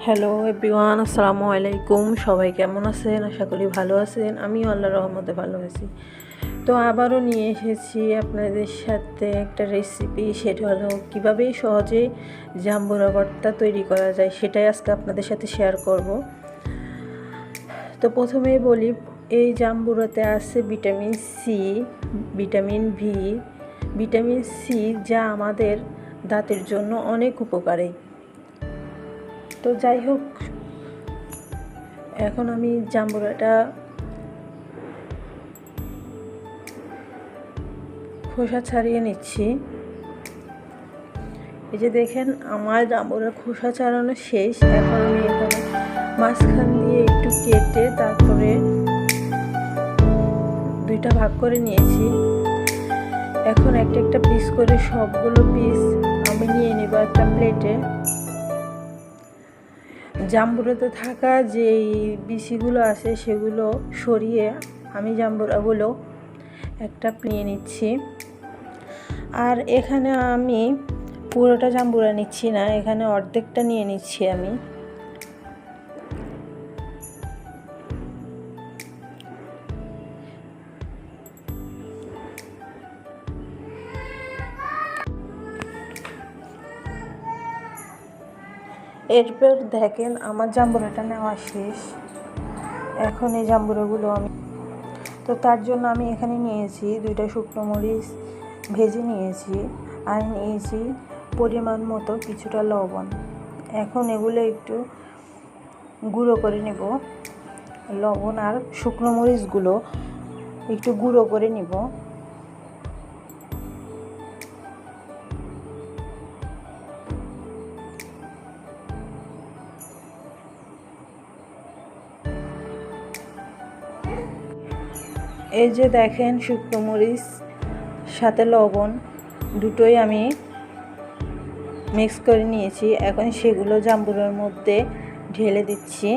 Hello everyone, আসসালামু আলাইকুম। সবাই কেমন আছেন? আশা করি ভালো আছেন। আমিও আল্লাহর রহমতে ভালো আছি। তো আবারও নিয়ে এসেছি আপনাদের সাথে একটা রেসিপি। সেটা হলো কীভাবে সহজে জাম্বুরা ভর্তা তৈরি করা যায়, সেটাই আজকে আপনাদের সাথে শেয়ার করব। তো প্রথমেই বলি, এই জাম্বুরাতে আছে vitamin C, vitamin V, vitamin C, যা আমাদের দাঁতের জন্য অনেক উপকারী। তো যাই হোক, এখন আমি জাম্বুরাটা খোসা ছাড়িয়ে নিচ্ছি। এই যে দেখেন, আমার জাম্বুরার খোসা ছাড়ানো শেষ। এখন আমি এখানে মাঝখান দিয়ে একটু কেটে তারপরে দুইটা ভাগ করে নিয়েছি। এখন একটা একটা পিস করে সবগুলো পিস আমি নিয়ে নেব একটা প্লেটে। জাম্বুরাতে থাকা যেই বিচিগুলো আছে সেগুলো সরিয়ে আমি জাম্বুরাগুলো একটা নিয়ে নিচ্ছি। আর এখানে আমি পুরোটা জাম্বুরা নিচ্ছি না, এখানে অর্ধেকটা নিয়ে নিচ্ছি আমি। এরপর দেখেন, আমার জাম্বুরাটা নেওয়া শেষ। এখন এই জাম্বুরাগুলো তার জন্য আমি এখানে নিয়েছি দুইটা শুকনো মরিচ ভেজে নিয়েছি, আর নিয়েছি পরিমাণ মতো কিছুটা লবণ। এখন এগুলো একটু গুঁড়ো করে নেব। লবণ আর শুকনো মরিচগুলো একটু গুঁড়ো করে নেব। এই যে দেখেন, শুকনো মরিচ সাথে লবণ দুটোই আমি মিক্স করে নিয়েছি। এখন সেগুলো জাম্বুরার মধ্যে ঢেলে দিচ্ছি।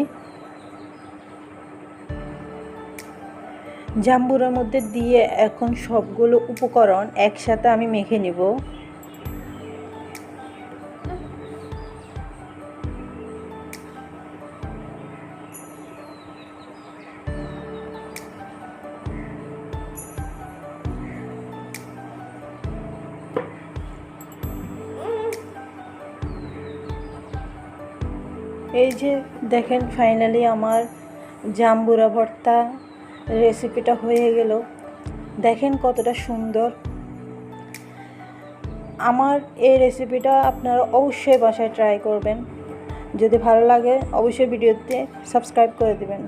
জাম্বুরার মধ্যে দিয়ে এখন সবগুলো উপকরণ একসাথে আমি মেখে নিব। এই যে দেখেন, ফাইনালি আমার জাম্বুরা ভর্তা রেসিপিটা হয়ে গেল। দেখেন কতটা সুন্দর। আমার এই রেসিপিটা আপনারা অবশ্যই বাসায় ট্রাই করবেন। যদি ভালো লাগে অবশ্যই ভিডিওতে সাবস্ক্রাইব করে দিবেন।